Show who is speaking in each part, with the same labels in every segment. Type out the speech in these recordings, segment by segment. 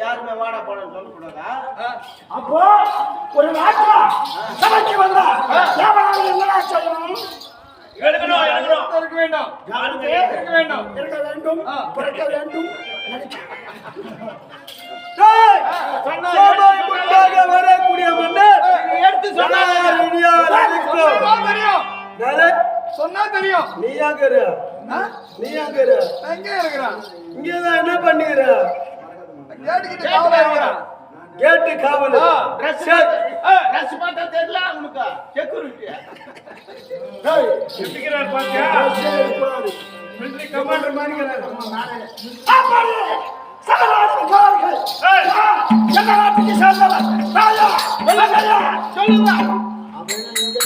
Speaker 1: யாருமே வாடா போடன்னு சொல்லக்கூடாதா?
Speaker 2: அப்போ ஒரு நாட்டா சபைக்கு வந்தா என்ன செய்யணும்?
Speaker 1: எடுக்கணும்
Speaker 2: இருக்க வேண்டும், இருக்க வேண்டும், இருக்க வேண்டும், பிறக்க வேண்டும்.
Speaker 1: வரக்கூடிய மன்னர் எடுத்து சொன்னா
Speaker 2: சொன்னா தெரியும்.
Speaker 1: நீ எங்க இருக்கிறான்? இங்கதான் என்ன பண்ணுகிற? கேட்டு காவல். ட்ரெஸ் பார்த்தா தெரியல உனக்கு செக்யூரிட்டி. எப்படிக்கிறார் பாத்தியா? மிலிட்டரி கமாண்டர் மாதிரிக்கிறார்.
Speaker 2: சாப்பாடு சகலாதிகாரிகள் எந்த நாட்டுக்கு சேர்ந்தவர்? ராஜா சொல்லுங்க. அவன் இங்க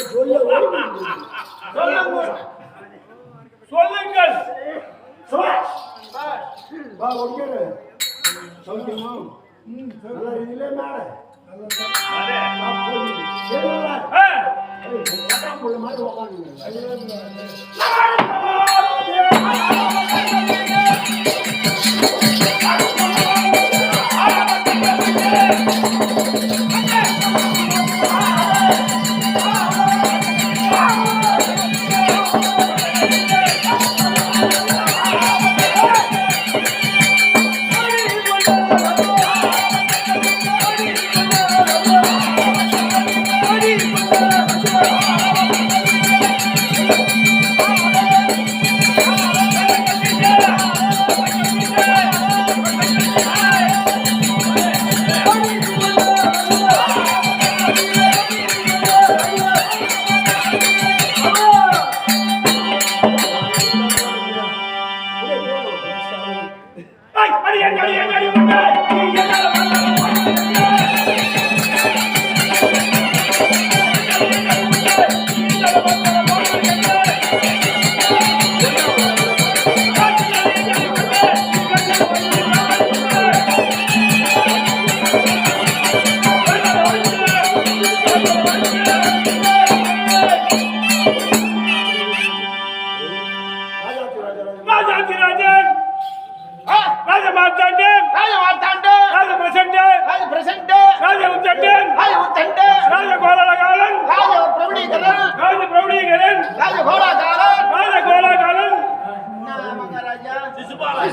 Speaker 2: சொல்லுங்கள். வா ஒங்கற சொல்லுமா? நல்லா இல்ல மேல. அரே அப்போ சேரல. கட்டா போல மாதிரி உட்கார்ந்து.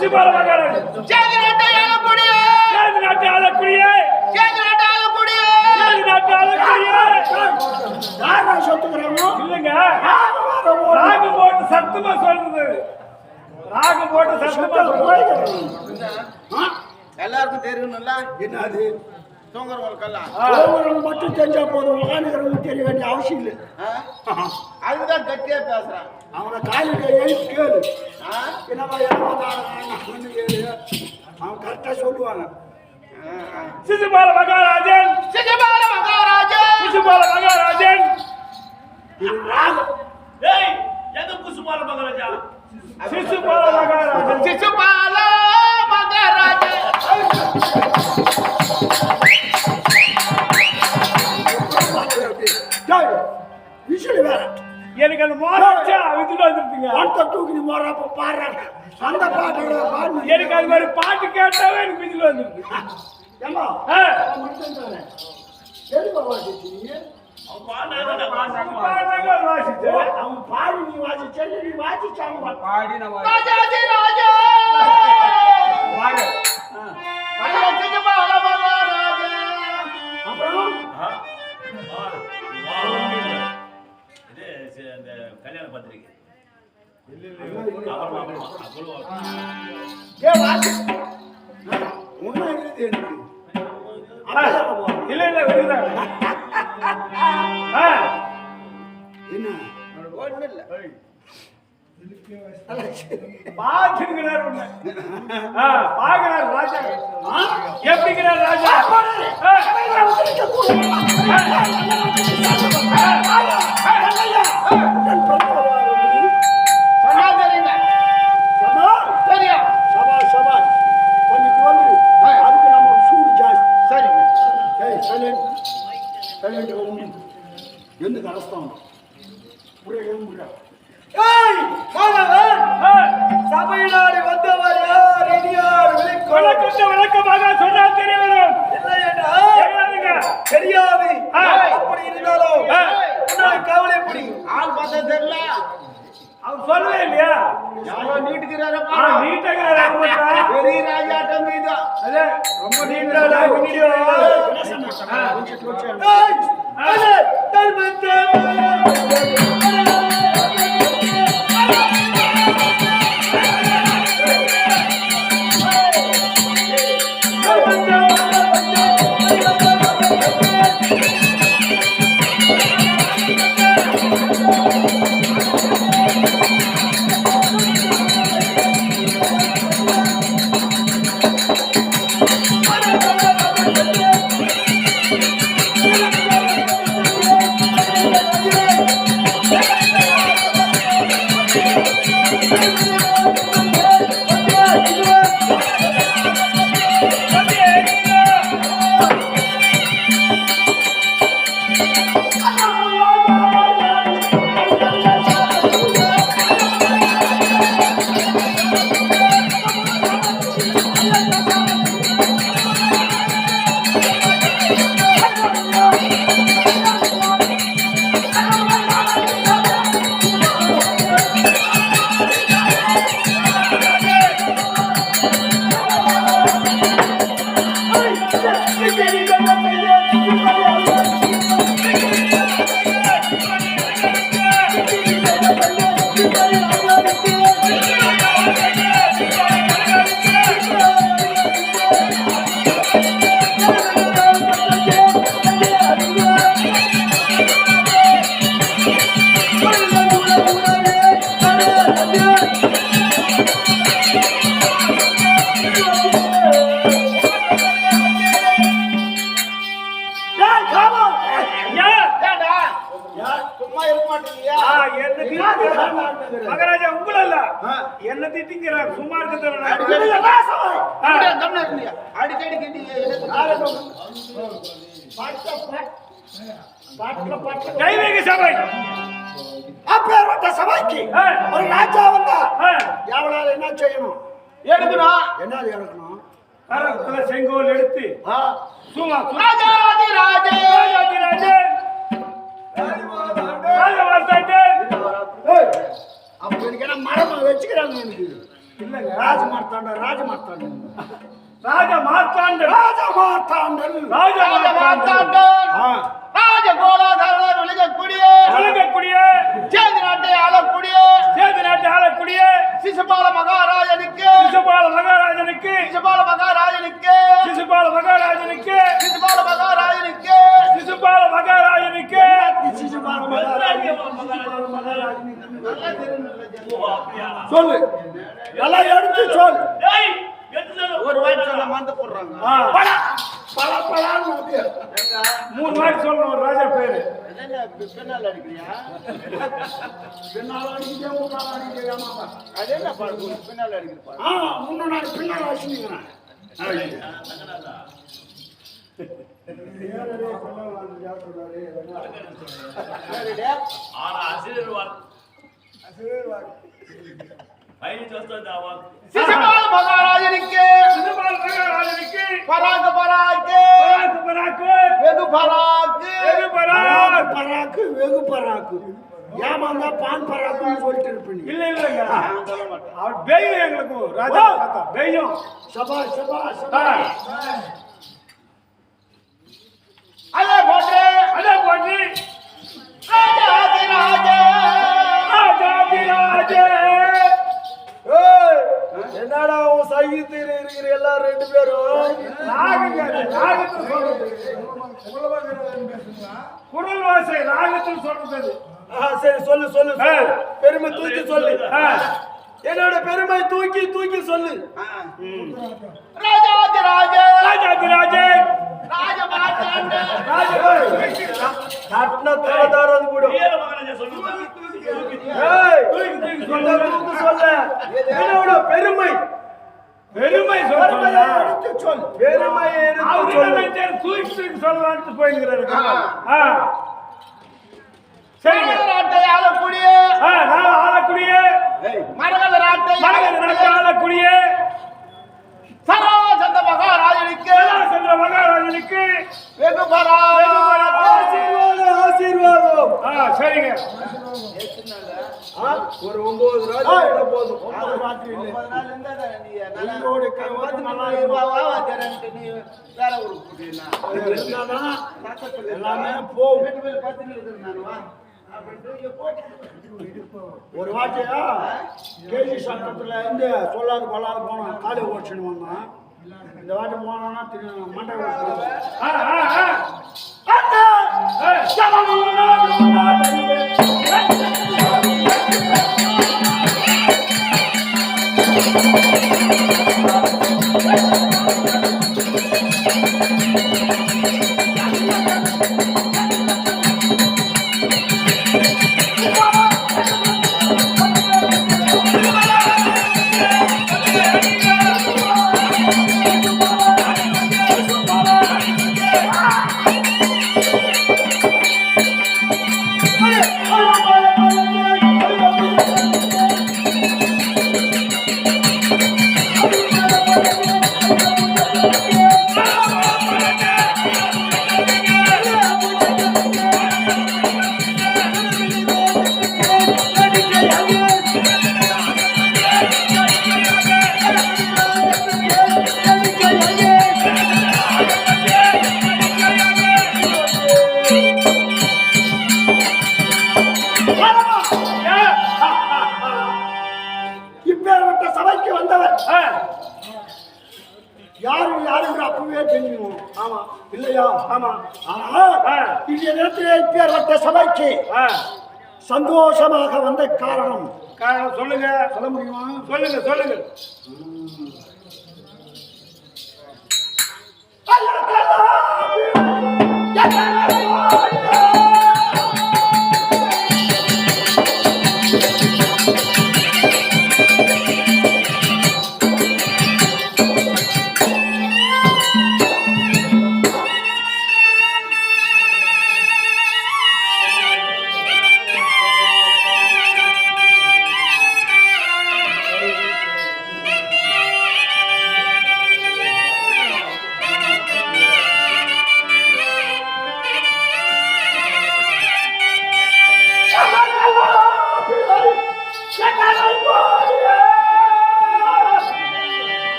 Speaker 1: சிசுபால மகாராஜன்
Speaker 3: சேது நாட்டை ஆளக்கூடிய
Speaker 1: சேது நாட்டை ஆளக்கூடிய
Speaker 3: சேது நாட்டை ஆளக்கூடிய
Speaker 1: சேது நாட்டை ஆளக்கூடிய
Speaker 2: யாரா சொத்துக்கிறாங்க
Speaker 1: இல்லங்க ராகம் போட்டு சத்தமா சொல்றது ராகம் போட்டு சத்தமா சொல்றது
Speaker 3: எல்லாருக்கும் தெரியணும்ல
Speaker 2: என்னது
Speaker 3: தூங்குறவங்களுக்கெல்லாம்
Speaker 2: ஒவ்வொருவரும் மட்டும் தெரிஞ்சா போதும் வாணிகர்களுக்கு தெரிய வேண்டிய அவசியம் இல்லை
Speaker 3: அதுதான் கட்டியா பேசுறான்
Speaker 2: அவனை காலில் எழுதி கேளு என்னப்பா கேளு அவன் கரெக்டா சொல்லுவாங்க
Speaker 1: சிசுபால மகாராஜன்
Speaker 3: சிசுபால மகாராஜன்
Speaker 1: சிசுபால மகாராஜன்
Speaker 2: இது ராகம்
Speaker 1: ஏய் எங்க சிசுபால மகாராஜா சிசுபால மகாராஜன்
Speaker 3: சிசுபால மகாராஜன்
Speaker 2: விசில் வேற
Speaker 1: எனக்கு அந்த மோரச்சா வித்துட்டு வந்துருக்கீங்க
Speaker 2: அந்த தூக்கி நீ மோரப்ப பாடுறாங்க அந்த பாட்டோட பாடு
Speaker 1: எனக்கு அது மாதிரி பாட்டு கேட்டாவே எனக்கு வித்துட்டு வந்துருக்கு
Speaker 2: ஏமா
Speaker 1: ஆ
Speaker 2: எதுக்கு வாசிச்சீங்க
Speaker 1: பாடுனாங்க வாசிச்சேன்
Speaker 2: அவன் பாடி நீ வாசிச்ச நீ வாசிச்சாங்க
Speaker 3: ராஜாஜி ராஜா சிசுபால மகாராஜன்
Speaker 2: அப்புறம்
Speaker 4: இந்த கல்யாண பத்திரிகை
Speaker 2: ஏன் வாசி உண்மை இருக்குது எனக்கு
Speaker 1: இல்ல இல்ல விடுதாங்க
Speaker 2: என்ன
Speaker 3: ஒண்ணு இல்ல
Speaker 1: பாத்துக்கிறார் உன்னை பாக்குறாரு ராஜா எப்படிங்கிறார் ராஜா
Speaker 3: சொன்னா தெரியுங்க தெரியும்
Speaker 2: சபாஷ் சபாஷ் கொஞ்சம் வந்து அதுக்கு நம்ம சூடு ஜாஸ்தி
Speaker 3: சரிங்க
Speaker 2: ஏய் சைலண்ட் சைலண்ட் ఎందుకు అరుస్తాం
Speaker 1: ஏய் மாணவன் சபையினாடி வந்தவர் யார் இனியார் விளக்கத்தை விளக்கமாக சொன்னால் தெரிய வரும் இல்லை தெரியாது அப்படி இருந்தாலும் கவலை எப்படி
Speaker 3: ஆள் பார்த்தா தெரியல
Speaker 1: அவர் சொல்லவே இல்லையா
Speaker 3: யாரோ நீட்டுக்கிறாரப்பா
Speaker 1: நீட்டுகிறாரா
Speaker 3: பெரிய ராஜாட்டம் இது
Speaker 1: அதே ரொம்ப நீட்டா வீடியோ
Speaker 3: சும்மா இருக்க மாட்டீங்க
Speaker 1: மகாராஜா உங்களல்ல என்ன திட்டிங்கிறார் சும்மா
Speaker 3: அடிக்கடி
Speaker 1: கைவேக சபை
Speaker 2: அப்பேற்பட்ட சபைக்கு ஒரு ராஜா வந்தா எவனால என்ன செய்யணும்
Speaker 3: எடுக்கணும்
Speaker 2: என்னது எடுக்கணும்
Speaker 1: கரத்துல செங்கோல் எடுத்து சும்மா
Speaker 3: ராஜாதி ராஜே
Speaker 1: ராஜாதி ராஜே ராஜவாசாண்டே
Speaker 2: அப்ப எனக்கு என்ன மரமா வச்சுக்கிறாங்க எனக்கு
Speaker 1: இல்லங்க
Speaker 2: ராஜ மார்த்தாண்டன் ராஜ மார்த்தாண்டன்
Speaker 1: ராஜ மார்த்தாண்டன்
Speaker 2: ராஜ மார்த்தாண்டன்
Speaker 1: ராஜ மார்த்தாண்டன்
Speaker 3: ராஜ கோலாகாரர் விளங்கக்கூடிய சேது நாட்டை ஆளக்கூடிய சிசுபால மகாராஜனுக்கு
Speaker 1: சிசுபால மகாராஜனுக்கு
Speaker 3: சிசுபால மகாராஜனுக்கு
Speaker 1: சிசுபால மகாராஜனுக்கு
Speaker 3: சிசுபால மகாராஜனுக்கு
Speaker 1: சிசுபால மகாராஜனுக்கு
Speaker 2: சிசுபால மகாராஜன்
Speaker 3: நல்லா தெரியும்.
Speaker 2: சொல்லு நல்லா எடுத்து சொல்
Speaker 3: ஒரு வாய்ப்பு சொல்ல மாந்த போடுறாங்க
Speaker 2: பல பல பலான்னு அப்படியே.
Speaker 1: 3 வாட்டி சொல்லணும் ஒரு ராஜா பேரு
Speaker 3: பின்னால் அடிக்கிறியா
Speaker 2: பின்னால அடிக்கிட்டே முன்னால அடிக்கிட்டே ஏமாமா.
Speaker 3: அதே என்ன பாடு பின்னால் அடிக்கிறப்பா
Speaker 2: முன்ன நான் பின்னால வச்சுக்கிறேன்
Speaker 3: சிசுபால மகாராஜனுக்கு
Speaker 1: சிசுபால மகாராஜனுக்கு
Speaker 3: பராக்கு பராக்கு
Speaker 1: பராக்கு பராக்கு
Speaker 3: வெகு பராக்கு
Speaker 1: வெகு பராக்.
Speaker 2: பராக்கு வெகு பராக்கு ஏமாந்தா பான் பராக்குன்னு சொல்லிட்டு இருப்பீங்க.
Speaker 1: இல்ல இல்லங்க அவர் பெய்யும் எங்களுக்கு ராஜா பார்த்தா பெய்யும்
Speaker 2: சபா சபா
Speaker 1: ஆ.
Speaker 2: சபா
Speaker 3: அதே போன்று
Speaker 1: அதே போன்று
Speaker 3: ராஜாதிராஜ
Speaker 1: ராஜாதிராஜே
Speaker 2: என்னடா உன் சகித்தில் இருக்கிற எல்லாரும் 2 பேரும்
Speaker 1: நாகங்க நாகத்தில் சொல்றது குரல் வாசை நாகத்தில் சொல்றது
Speaker 2: சரி சொல்லு சொல்லு
Speaker 1: ஆ.
Speaker 2: பெருமை தூக்கி சொல்லு
Speaker 1: ஆ.
Speaker 2: என்னோட பெருமை தூக்கி தூக்கி சொல்லு
Speaker 3: ராஜாதிராஜ
Speaker 1: ராஜாதிராஜே
Speaker 3: ராஜ மார்த்தாண்ட
Speaker 2: கட்டின தரதாரது கூட தூக்கு சொல்ல என்னோட பெருமை
Speaker 1: பெருமை
Speaker 2: பெருமையை
Speaker 1: சொல்றாங்க
Speaker 2: எடுத்து சொல் பெருமையை எடுத்து
Speaker 1: அவர்
Speaker 2: சொல்லு
Speaker 1: தூக்கி சொல்லலாம்னு போயிருக்கிறாரு ஆ. சரிங்க
Speaker 3: நாட்டை ஆளக்கூடிய
Speaker 1: நான் ஆளக்கூடிய
Speaker 3: மரகத நாட்டை
Speaker 1: மரகத நாட்டை ஆளக்கூடிய
Speaker 3: சராசந்த மகாராஜனுக்கு
Speaker 1: சந்திர மகாராஜனுக்கு
Speaker 3: வெகு பராக்கு
Speaker 2: ஆசீர்வாதம் ஆசீர்வாதம்
Speaker 1: சரிங்க
Speaker 2: ஒரு 9 ராஜா போதும் அது ராத்திரி இல்லை
Speaker 3: ஒன்பது நாள் இருந்தா நீ நல்லா
Speaker 2: உங்களோட கைவாத்து நல்லா
Speaker 3: நீ வேற ஊருக்கு போட்டீங்கன்னா
Speaker 2: இருந்தாதான் எல்லாமே போகும்
Speaker 3: வீட்டு மேல பத்தினி இருக்கிறேன் நான் வா அப்படின்ட்டு போட்டு
Speaker 2: ஒரு வாட்டியா கேஜி சட்டத்துல இருந்து சொல்லாது கொள்ளாது போனோம் காலி ஓடிச்சுன்னு வந்தோம் இந்த வாட்டி போனோம்னா திரும்ப மண்டை இப்பேற்பட்ட சபைக்கு வந்தவர் யாரும் யாரும் அப்பவே தெரியும் ஆமா இல்லையா ஆமா ஆனா இந்த நேரத்திலே இப்பேற்பட்ட சபைக்கு சந்தோஷமாக வந்த காரணம்
Speaker 1: சொல்லுங்க
Speaker 2: சொல்ல முடியுமா
Speaker 1: சொல்லுங்க சொல்லுங்க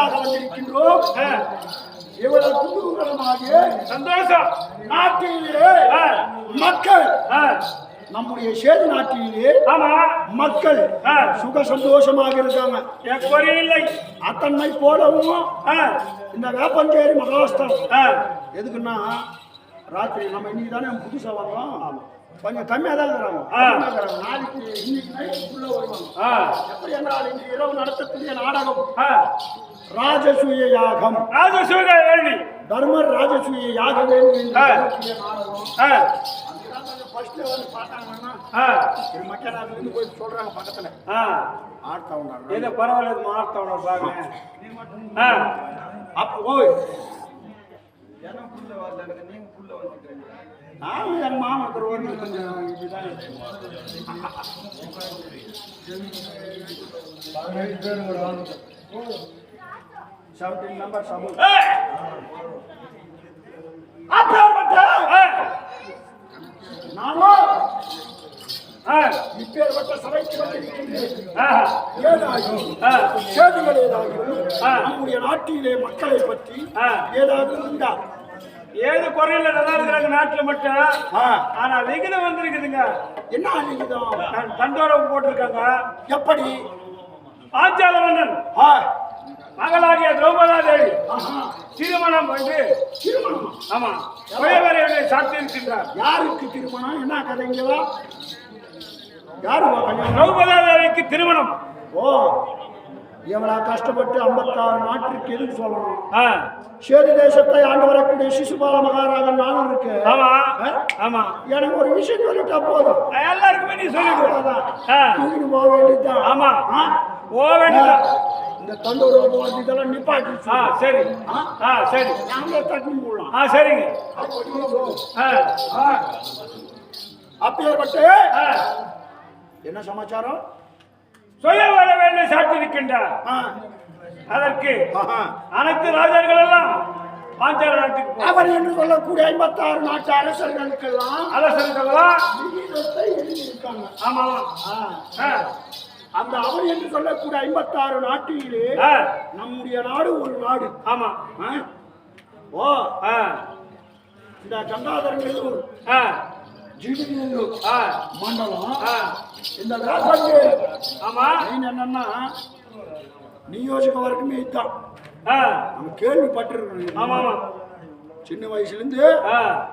Speaker 2: எதற்காக வந்திருக்கின்றோம்? இவ்வளவு குதூகலமாக
Speaker 1: சந்தோஷம்.
Speaker 2: நாட்டிலே மக்கள் நம்முடைய சேது நாட்டிலே
Speaker 1: ஆமா
Speaker 2: மக்கள் சுக சந்தோஷமாக இருக்காங்க.
Speaker 1: எப்படி இல்லை
Speaker 2: அத்தன்மை போலவும் இந்த வேப்பஞ்சேரி மகாஸ்தலம் எதுக்குன்னா ராத்திரி நம்ம இன்னைக்கு தானே புதுசா வரோம், கொஞ்சம் கம்மியாக தான் இருக்கிறாங்க. நாளைக்கு இன்னைக்கு நைட்டு உள்ள வருவாங்க. எப்படி என்றால் இன்று இரவு நடத்தக்கூடிய நாடகம் ராஜசூய யாகம்.
Speaker 1: ராஜசூய வேள்வி
Speaker 2: தர்மர் ராஜசூய யாக வேள்வி நாடகம். ஃபர்ஸ்ட்ல வந்து பார்த்தாங்கன்னா மக்கள் நாட்டிலிருந்து போய் சொல்றாங்க பக்கத்துல ஆர்த்தவனர்
Speaker 1: என்ன பரவாயில்ல ஆர்த்தவனர் பாருங்க.
Speaker 2: அப்போ ஓய்
Speaker 3: ஏன்னா புள்ள வரல எனக்கு, நீங்க புள்ள வந்துட்டீங்க.
Speaker 2: நானும் என் மாமத்தர் வந்து கொஞ்சம் இதுதான் 17 நம்பர் சபு நானும் இப்பேற்பட்ட சபைக்கு வந்திருக்கின்றேன். சேதுகள் ஏதாவது நம்முடைய நாட்டிலே மக்களை பற்றி ஏதாவது இருந்தா
Speaker 1: ஏது குறையில நல்லா இருக்கிறாங்க நாட்டுல மட்டும். ஆனா விகிதம் வந்திருக்குதுங்க.
Speaker 2: என்ன விகிதம்?
Speaker 1: தண்டோர போட்டிருக்காங்க.
Speaker 2: எப்படி?
Speaker 1: பாஞ்சால மன்னன் மகளாகிய திரௌபதா தேவி திருமணம் வந்து ஆமா குயவரையை சாத்தி இருக்கின்றார்.
Speaker 2: யாருக்கு திருமணம்? என்ன கதைங்களா? யாரு
Speaker 1: திரௌபதா தேவிக்கு திருமணம்.
Speaker 2: ஓ எவ்வளவு கஷ்டப்பட்டு 56 நாட்டிற்கு எதுக்கு சொல்லணும்? சேது தேசத்தை ஆண்டு வரக்கூடிய சிசுபால மகாராஜன் நானும் இருக்கு.
Speaker 1: ஆமா ஆமா
Speaker 2: எனக்கு ஒரு விஷயம் சொல்லிட்டா போதும்,
Speaker 1: எல்லாருக்குமே நீ சொல்லி
Speaker 2: போக வேண்டியதுதான்.
Speaker 1: ஆமா போக வேண்டியதான்.
Speaker 2: இந்த தண்டோர போகிறது இதெல்லாம் நிப்பாட்டி
Speaker 1: சரி சரி
Speaker 2: நாங்களே தட்டி போடலாம்.
Speaker 1: சரிங்க.
Speaker 2: அப்பேற்பட்டு என்ன சமாச்சாரம்?
Speaker 1: சொல்ல வர வேண்டும் சாட்டிருக்கின்றார். அதற்கு அனைத்து ராஜர்கள் எல்லாம் பாஞ்சால நாட்டுக்கு
Speaker 2: அவர் என்று சொல்லக்கூடிய 56 நாட்டு அரசர்களுக்கெல்லாம் எழுதியிருக்காங்க.
Speaker 1: ஆமா
Speaker 2: அந்த அவர் என்று சொல்லக்கூடிய 56 நாட்டிலே நம்முடைய நாடு ஒரு நாடு.
Speaker 1: ஆமா
Speaker 2: ஓ இந்த கங்காதரநல்லூர் ஜிடிநல்லூர் மண்டலம் இந்த
Speaker 1: ஆமா
Speaker 2: என்னன்னா நியோஜக வரைக்குமே இதுதான் நம்ம கேள்விப்பட்டிருக்கோம்.
Speaker 1: ஆமா ஆமா
Speaker 2: சின்ன வயசுல இருந்து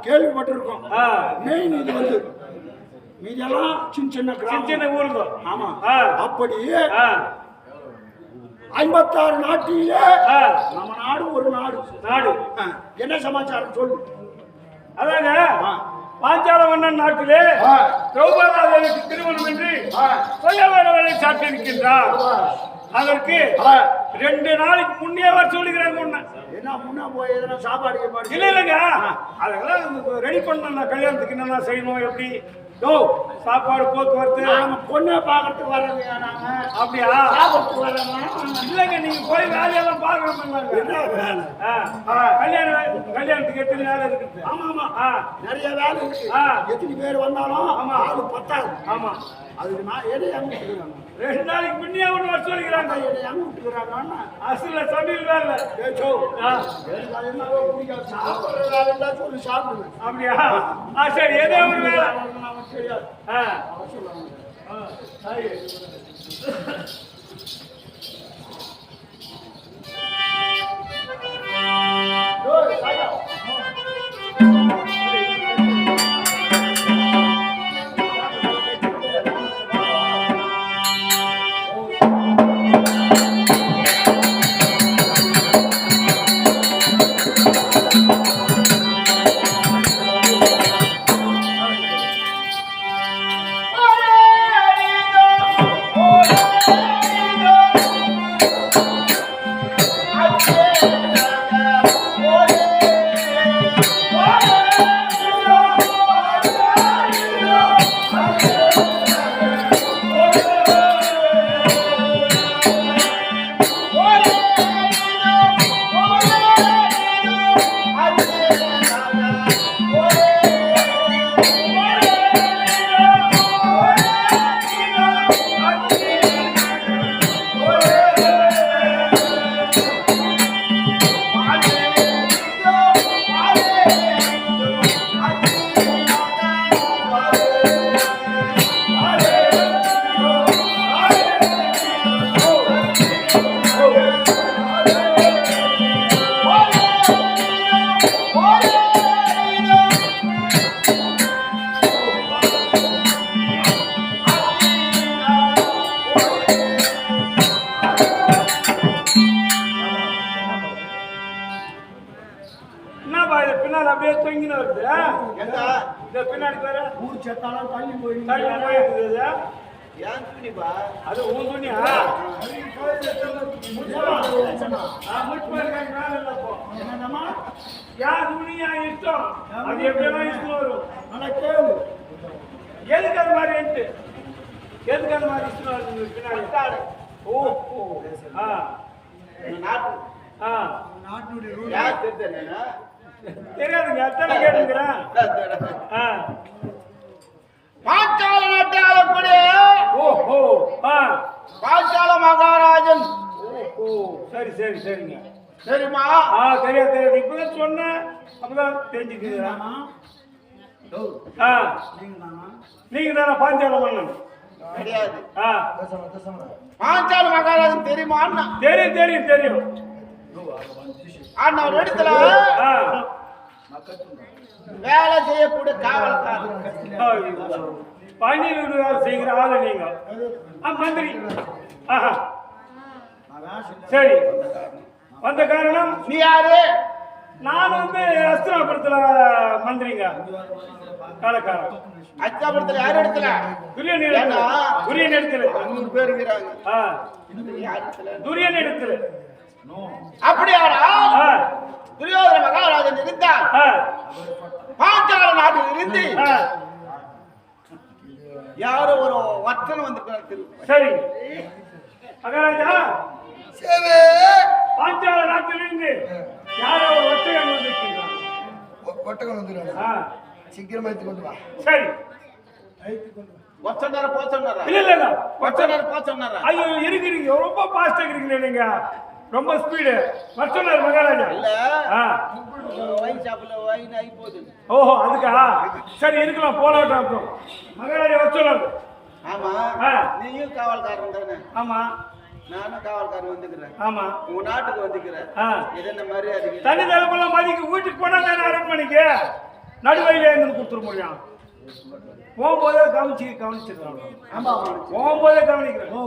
Speaker 2: கேள்விப்பட்டிருக்கோம். மெயின் இது வந்து மீதெல்லாம் சின்ன சின்ன
Speaker 1: சின்ன ஊருங்க.
Speaker 2: ஆமா அப்படி 56 நாட்டிலே நம்ம நாடு ஒரு நாடு. என்ன சமாச்சாரம் சொல்லு.
Speaker 1: அதாங்க பாஞ்சால மன்னன் நாட்டிலே திரௌபதா தேவிக்கு திருமணம் என்று சொல்ல சாட்டியிருக்கின்றார். அதற்கு 2 நாளைக்கு முன்னே வர சொல்லுகிறாங்க.
Speaker 2: என்ன முன்னா போய் எதனா சாப்பாடு
Speaker 1: இல்லைங்க, அதெல்லாம் ரெடி பண்ண கல்யாணத்துக்கு என்னென்ன செய்யணும், எப்படி சாப்பாடு போக்குவரத்து
Speaker 2: பொண்ணை பார்க்கறதுக்கு வர்றோம்.
Speaker 1: அப்படியா? இல்லைங்க, நீங்க போய் வேலையெல்லாம் பார்க்கணும். கல்யாணத்துக்கு எத்தனை வேலை இருக்குது?
Speaker 2: ஆமா ஆமா நிறைய வேலை இருக்கு. எத்தனை பேர் வந்தாலும் ஆமா அது பத்தாது. ஆமா அதுக்கு நான் எதை அங்க விட்டுக்கிறாங்க.
Speaker 1: 2 நாளைக்கு முன்னே ஒன்று வர சொல்லிக்கிறாங்க.
Speaker 2: எதை அங்க விட்டுக்கிறாங்க?
Speaker 1: அசல சமையல் வேலை
Speaker 2: சாப்பிட்ற வேலை தான் சொல்லி சாப்பிடுவேன்.
Speaker 1: அப்படியா? சரி, ஏதோ ஒரு வேலை
Speaker 2: தெரியாது.
Speaker 1: என்னப்பா இது பின்னால் அப்படியே தொங்கின்னு வருது
Speaker 3: எங்க
Speaker 1: இந்த பின்னாடி பேரு
Speaker 2: ஊர் செத்தாலும் தள்ளி போய்
Speaker 1: தள்ளி போயிருக்குது இது.
Speaker 3: ஏன் துணிப்பா
Speaker 1: அது உன் துணியா
Speaker 2: என்னமா
Speaker 1: யார் துணியா இஷ்டம் அது எப்படியெல்லாம் இஷ்டம் வரும்
Speaker 2: நல்லா கேளு
Speaker 1: எதுக்கு அது மாதிரி எட்டு எதுக்கு அந்த மாதிரி இஷ்டம் வருது பின்னாடி ஓ ஓ ஆ
Speaker 3: நாட்டு
Speaker 1: ஆ
Speaker 2: நாட்டினுடைய
Speaker 3: யார் தெரியுதுன்னா
Speaker 1: தெரியாதுங்க எத்தனை கேட்டுக்கிறேன் ஆ
Speaker 3: பாஞ்சால நாட்டை ஆளக்கூடிய
Speaker 1: ஓ ஓ ஆ
Speaker 3: பாஞ்சால மகாராஜன்
Speaker 1: ஓ சரி சரி சரிங்க
Speaker 3: தெரியுமா
Speaker 1: ஆ தெரியாது தெரியாது இப்பதான் சொன்னேன் அப்பதான் தெரிஞ்சுக்குதுடா ஆ நீங்க தானே பாஞ்சால மன்னன்
Speaker 3: கிடையாது
Speaker 1: ஆ
Speaker 3: பாஞ்சால மகாராஜன் தெரியுமான்னா
Speaker 1: தெரியும் தெரியும் தெரியும்
Speaker 3: ஆனா ஒரு இடத்துல
Speaker 1: ஆ
Speaker 3: வேலை செய்யக்கூடிய காவல்காரர்
Speaker 1: பன்னீர் வேலை செய்கிற ஆளு நீங்க ஆ மந்திரி ஆஹா சரி வந்த காரணம்
Speaker 3: நீ யாரு
Speaker 1: நான் வந்து அஸ்திராபுரத்துல மந்திரிங்க காலக்காரன்
Speaker 3: அச்சாபுரத்துல யார் இடத்துல
Speaker 1: துரியன் இடத்துல துரியன் இடத்துல
Speaker 3: 500 பேர் இருக்கிறாங்க
Speaker 1: ஆ
Speaker 3: யார் இடத்துல
Speaker 1: துரியன் இடத்துல
Speaker 3: அப்படியாடா
Speaker 1: ஆ
Speaker 3: துரியோதன மகாராஜன் இருந்தார்
Speaker 1: ஆ
Speaker 3: பாஞ்சால நாட்டில் இருந்து
Speaker 1: ஆ
Speaker 3: யாரோ ஒரு வர்த்தன் வந்திருக்காரு
Speaker 1: சரி மகாராஜா பாஞ்சால நாட்டிலிருந்து யாரோ ஒரு ஒற்றகன் வந்திருக்கின்றான்
Speaker 2: ஒட்டகம் வந்துடுறாங்க
Speaker 1: ஆ
Speaker 2: சீக்கிரமா எடுத்து கொண்டு வா
Speaker 1: சரி
Speaker 3: வச்சனார போச்சனாரா
Speaker 1: இல்ல இல்ல இல்ல
Speaker 3: வச்சனார போச்சனாரா
Speaker 1: ஐயோ இருக்கிறீங்க ரொம்ப ஃபாஸ்டா இருக்கிறீங்க நீங்க ரொம்ப ஸ்பீடு வர்ஷனர் மகாராஜா
Speaker 3: இல்ல
Speaker 1: ஆ
Speaker 3: வைன் ஷாப்ல வைன் ஆகி போகுது
Speaker 1: ஓஹோ அதுக்கா சரி இருக்கலாம் போலாட்டம் அப்புறம் மகாராஜா வர்ஷனர்
Speaker 3: ஆமா
Speaker 1: ஆ.
Speaker 3: நீயும் காவல்காரன் தானே
Speaker 1: ஆமா
Speaker 3: நானும் காவல்காரன் வந்துக்கிறேன்
Speaker 1: ஆமா
Speaker 3: உங்க நாட்டுக்கு வந்துக்கிறேன்
Speaker 1: ஆ
Speaker 3: இது என்ன மரியாதை
Speaker 1: தனி தலைப்பெல்லாம் மதிக்கு வீட்டுக்கு போனா தானே அரண்மனைக்கு நடுவழியில எங்களுக்கு கொடுத்துட முடியும் போகும்போதே கவனிச்சிருக்காங்க
Speaker 2: ஆமா
Speaker 1: போகும்போதே கவனிக்கிறேன்
Speaker 2: ஓ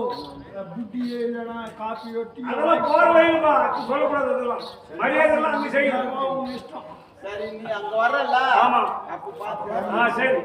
Speaker 2: புட்டி இல்லைன்னா காப்பி ஒட்டி
Speaker 1: அதெல்லாம் போற வழியுமா சொல்லக்கூடாது அதெல்லாம் மரியாதை எல்லாம் அங்க செய்யணும்
Speaker 2: உங்க இஷ்டம்
Speaker 3: சரி நீ அங்க வரல
Speaker 1: ஆமா.
Speaker 3: அப்ப பாத்து
Speaker 1: ஆ சரி